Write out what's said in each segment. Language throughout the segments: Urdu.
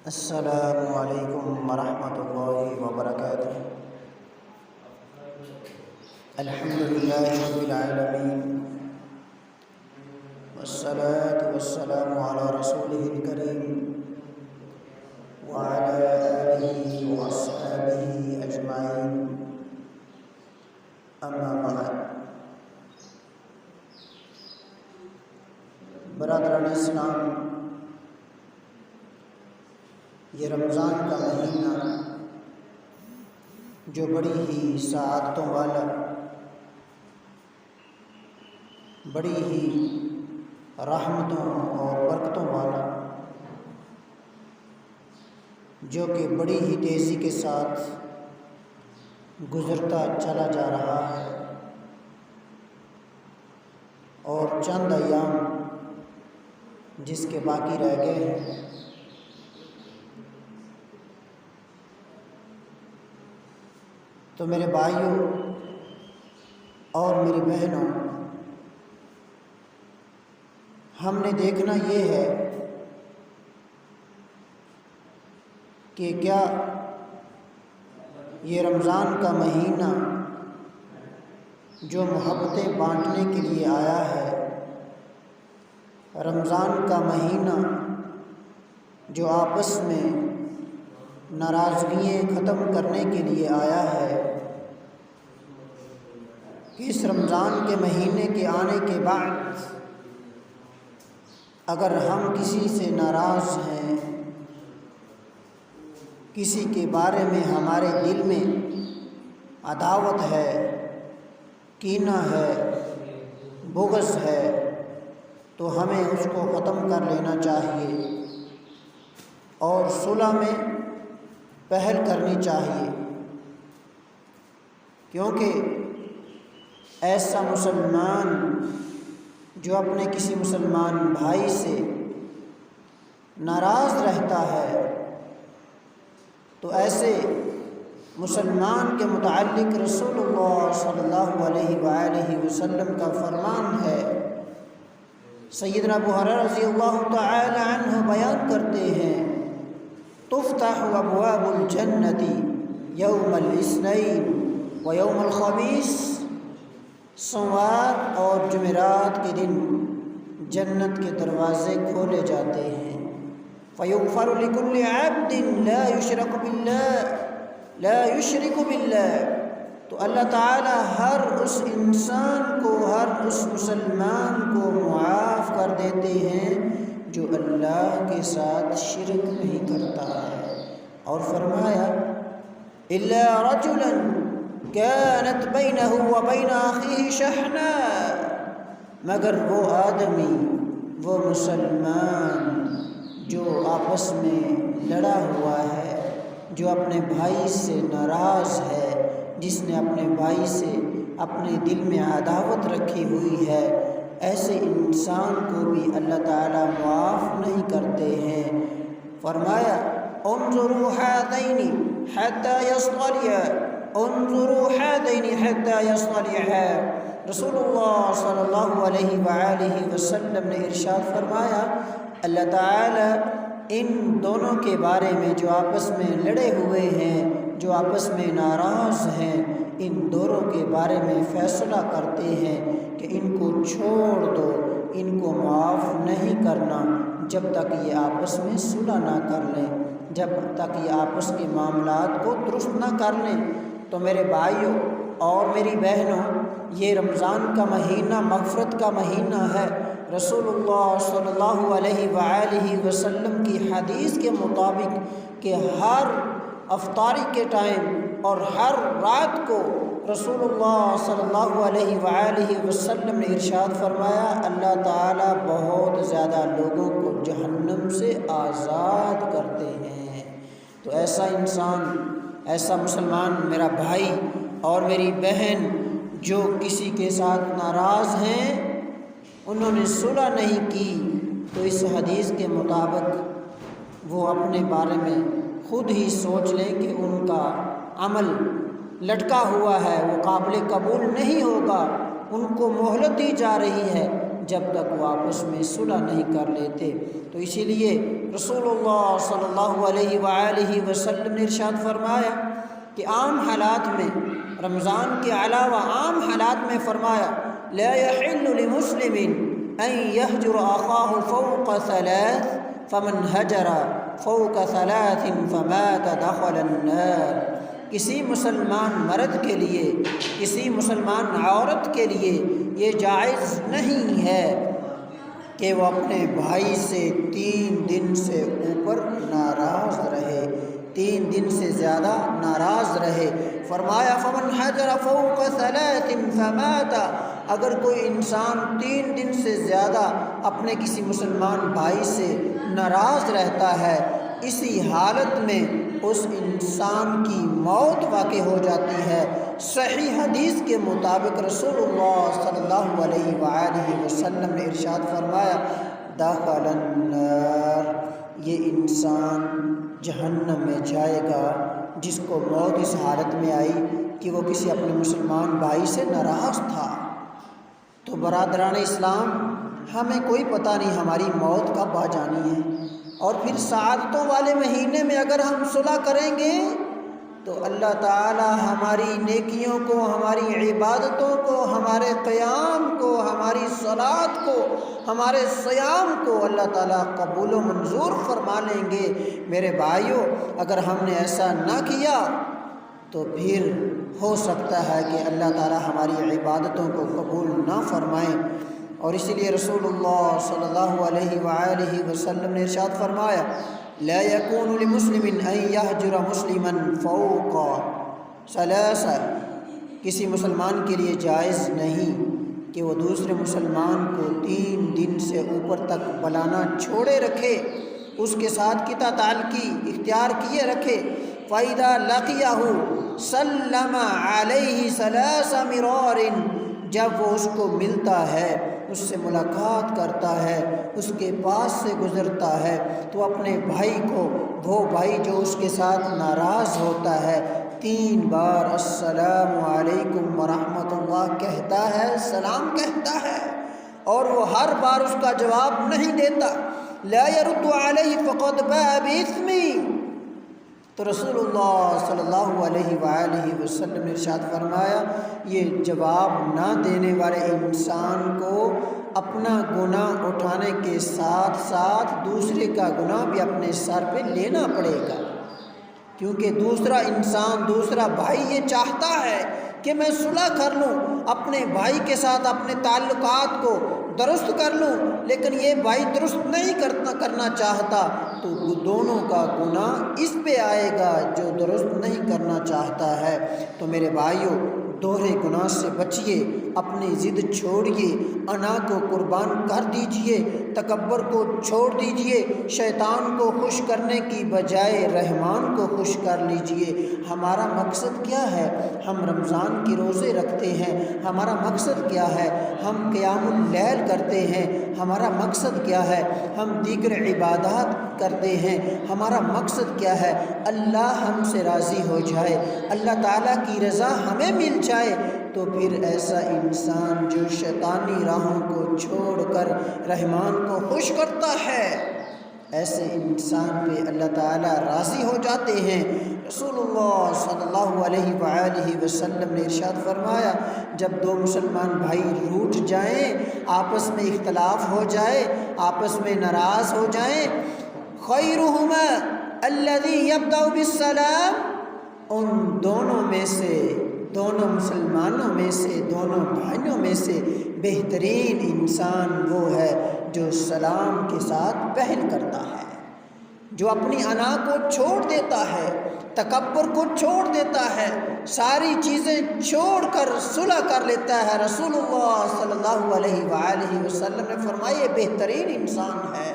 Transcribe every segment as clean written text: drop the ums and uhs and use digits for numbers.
السلام علیکم ورحمۃ اللہ وبرکاتہ۔ الحمدللہ رب العالمین والصلاة والسلام علی رسولہ الکریم وعلی آلہ واصحابہ اجمعین، اما بعد۔ برادران اسلام، یہ رمضان کا مہینہ جو بڑی ہی سعادتوں والا، بڑی ہی رحمتوں اور برکتوں والا، جو کہ بڑی ہی تیزی کے ساتھ گزرتا چلا جا رہا ہے، اور چند ایام جس کے باقی رہ گئے ہیں، تو میرے بھائیوں اور میری بہنوں، ہم نے دیکھنا یہ ہے کہ کیا یہ رمضان کا مہینہ جو محبتیں بانٹنے کے لیے آیا ہے، رمضان کا مہینہ جو آپس میں ناراضگیاں ختم کرنے کے لیے آیا ہے، کہ اس رمضان کے مہینے کے آنے کے بعد اگر ہم کسی سے ناراض ہیں، کسی کے بارے میں ہمارے دل میں عداوت ہے، کینہ ہے، بغض ہے، تو ہمیں اس کو ختم کر لینا چاہیے اور صلح میں پہل کرنی چاہیے، کیونکہ ایسا مسلمان جو اپنے کسی مسلمان بھائی سے ناراض رہتا ہے، تو ایسے مسلمان کے متعلق رسول اللہ صلی اللہ علیہ وآلہ وسلم کا فرمان ہے۔ سیدنا ابو ہریرہ رضی اللہ تعالی عنہ بیان کرتے ہیں، تفتح ابواب الجنت یوم الاثنین و یوم الخمیس، سوموار اور جمعرات کے دن جنت کے دروازے کھولے جاتے ہیں، فیغفر لکل عبد لا یشرک باللہ، تو اللہ تعالی ہر اس انسان کو، ہر اس مسلمان کو معاف کر دیتے ہیں جو اللہ کے ساتھ شرک نہیں کرتا ہے، اور فرمایا الا رجلا كانت بینہ وبین اخیہ شحناء، مگر وہ آدمی، وہ مسلمان جو آپس میں لڑا ہوا ہے، جو اپنے بھائی سے ناراض ہے، جس نے اپنے بھائی سے اپنے دل میں عداوت رکھی ہوئی ہے، ایسے انسان کو بھی اللہ تعالیٰ معاف نہیں کرتے ہیں۔ فرمایا انظروا ہذین حتی یصطلعا، انظروا ہذین حتی یصطلعا، رسول اللہ صلی اللہ علیہ وآلہ وسلم نے ارشاد فرمایا، اللہ تعالیٰ ان دونوں کے بارے میں جو آپس میں لڑے ہوئے ہیں، جو آپس میں ناراض ہیں، ان دونوں کے بارے میں فیصلہ کرتے ہیں کہ ان کو چھوڑ دو، ان کو معاف نہیں کرنا جب تک یہ آپس میں صلح نہ کر لیں، جب تک یہ آپس کے معاملات کو درست نہ کر لیں۔ تو میرے بھائیوں اور میری بہنوں، یہ رمضان کا مہینہ مغفرت کا مہینہ ہے۔ رسول اللہ صلی اللہ علیہ وآلہ وسلم کی حدیث کے مطابق کہ ہر افطاری کے ٹائم اور ہر رات کو رسول اللہ صلی اللہ علیہ وآلہ وسلم نے ارشاد فرمایا، اللہ تعالیٰ بہت زیادہ لوگوں کو جہنم سے آزاد کرتے ہیں۔ تو ایسا انسان، ایسا مسلمان میرا بھائی اور میری بہن جو کسی کے ساتھ ناراض ہیں، انہوں نے صلح نہیں کی، تو اس حدیث کے مطابق وہ اپنے بارے میں خود ہی سوچ لیں کہ ان کا عمل لٹکا ہوا ہے، وہ قابل قبول نہیں ہوگا، ان کو مہلت دی جا رہی ہے، جب تک وہ آپس میں صلح نہیں کر لیتے۔ تو اسی لیے رسول اللہ صلی اللہ علیہ وآلہ وسلم نے ارشاد فرمایا کہ عام حالات میں، رمضان کے علاوہ عام حالات میں فرمایا لا يحل لمسلم ان يهجر اخاه فوق ثلاث فمن هجر فوق ثلاث فمات دخل النار۔ کسی مسلمان مرد کے لیے، کسی مسلمان عورت کے لیے یہ جائز نہیں ہے کہ وہ اپنے بھائی سے 3 دن سے اوپر ناراض رہے، 3 دن سے زیادہ ناراض رہے۔ فرمایا فمن حجر فوق ثلاث فمات، اگر کوئی انسان 3 دن سے زیادہ اپنے کسی مسلمان بھائی سے ناراض رہتا ہے، اسی حالت میں اس انسان کی موت واقع ہو جاتی ہے۔ صحیح حدیث کے مطابق رسول اللہ صلی اللہ علیہ وآلہ وسلم نے ارشاد فرمایا دخل النار، یہ انسان جہنم میں جائے گا جس کو موت اس حالت میں آئی کہ وہ کسی اپنے مسلمان بھائی سے ناراض تھا۔ تو برادران اسلام، ہمیں کوئی پتہ نہیں ہماری موت کب آ جانی ہے، اور پھر سعادتوں والے مہینے میں اگر ہم صلح کریں گے تو اللہ تعالی ہماری نیکیوں کو، ہماری عبادتوں کو، ہمارے قیام کو، ہماری صلات کو، ہمارے صیام کو اللہ تعالیٰ قبول و منظور فرما لیں گے۔ میرے بھائیوں، اگر ہم نے ایسا نہ کیا تو پھر ہو سکتا ہے کہ اللہ تعالیٰ ہماری عبادتوں کو قبول نہ فرمائیں۔ اور اسی لیے رسول اللہ صلی اللہ علیہ وآلہ وسلم نے ارشاد فرمایا لا يكون لمسلم ان يهجر مسلما فوق ثلاث، کسی مسلمان کے لیے جائز نہیں کہ وہ دوسرے مسلمان کو 3 دن سے اوپر تک بلانا چھوڑے رکھے، اس کے ساتھ قطع تعلقی اختیار کیے رکھے۔ فَإِذَا لَقِيَهُ سَلَّمَ عَلَيْهِ 3 مرار، جب وہ اس کو ملتا ہے، اس سے ملاقات کرتا ہے، اس کے پاس سے گزرتا ہے، تو اپنے بھائی کو، وہ بھائی جو اس کے ساتھ ناراض ہوتا ہے، 3 بار السلام علیکم ورحمۃ اللہ کہتا ہے، سلام کہتا ہے، اور وہ ہر بار اس کا جواب نہیں دیتا، لا يرد علیہ فقد باء بإثمی، تو رسول اللہ صلی اللہ علیہ وآلہ وسلم نے ارشاد فرمایا یہ جواب نہ دینے والے انسان کو اپنا گناہ اٹھانے کے ساتھ ساتھ دوسرے کا گناہ بھی اپنے سر پہ لینا پڑے گا، کیونکہ دوسرا انسان، دوسرا بھائی یہ چاہتا ہے کہ میں صلح کر لوں، اپنے بھائی کے ساتھ اپنے تعلقات کو درست کر لوں، لیکن یہ بھائی درست نہیں کرنا چاہتا، تو دونوں کا گناہ اس پہ آئے گا جو درست نہیں کرنا چاہتا ہے۔ تو میرے بھائیوں، دوہرے گناہ سے بچیے، اپنی ضد چھوڑیے، انا کو قربان کر دیجئے، تکبر کو چھوڑ دیجئے، شیطان کو خوش کرنے کی بجائے رحمان کو خوش کر لیجئے۔ ہمارا مقصد کیا ہے؟ ہم رمضان کے روزے رکھتے ہیں، ہمارا مقصد کیا ہے؟ ہم قیام اللیل کرتے ہیں، ہمارا مقصد کیا ہے؟ ہم دیگر عبادات کرتے ہیں، ہمارا مقصد کیا ہے؟ اللہ ہم سے راضی ہو جائے، اللہ تعالیٰ کی رضا ہمیں مل جائے۔ تو پھر ایسا انسان جو شیطانی راہوں کو چھوڑ کر رحمان کو خوش کرتا ہے، ایسے انسان پہ اللہ تعالیٰ راضی ہو جاتے ہیں۔ رسول اللہ صلی اللہ علیہ وآلہ وسلم نے ارشاد فرمایا جب 2 مسلمان بھائی روٹھ جائیں، آپس میں اختلاف ہو جائے، آپس میں ناراض ہو جائیں، خیرہما الذی یبدأ بالسلام، ان دونوں میں سے، دونوں مسلمانوں میں سے، دونوں بھائیوں میں سے بہترین انسان وہ ہے جو سلام کے ساتھ پہل کرتا ہے، جو اپنی انا کو چھوڑ دیتا ہے، تکبر کو چھوڑ دیتا ہے، ساری چیزیں چھوڑ کر صلح کر لیتا ہے۔ رسول اللہ صلی اللہ علیہ وآلہ وسلم نے فرمایا یہ بہترین انسان ہے۔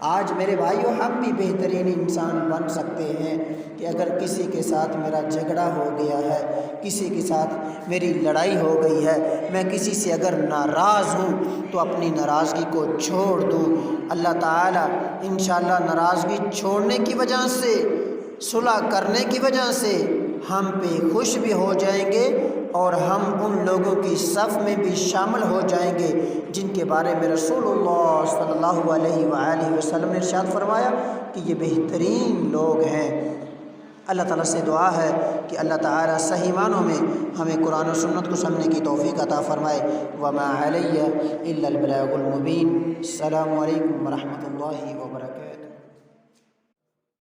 آج میرے بھائیوں، ہم بھی بہترین انسان بن سکتے ہیں کہ اگر کسی کے ساتھ میرا جھگڑا ہو گیا ہے، کسی کے ساتھ میری لڑائی ہو گئی ہے، میں کسی سے اگر ناراض ہوں تو اپنی ناراضگی کو چھوڑ دوں۔ اللہ تعالیٰ انشاءاللہ ناراضگی چھوڑنے کی وجہ سے، صلح کرنے کی وجہ سے ہم پہ خوش بھی ہو جائیں گے اور ہم ان لوگوں کی صف میں بھی شامل ہو جائیں گے جن کے بارے میں رسول اللہ صلی اللہ علیہ وآلہ وسلم نے ارشاد فرمایا کہ یہ بہترین لوگ ہیں۔ اللہ تعالیٰ سے دعا ہے کہ اللہ تعالیٰ صحیح معنوں میں ہمیں قرآن و سنت کو سمجھنے کی توفیق عطا فرمائے۔ وما علیہ الا البلاغ المبین۔ السلام علیکم ورحمۃ اللہ وبرکاتہ۔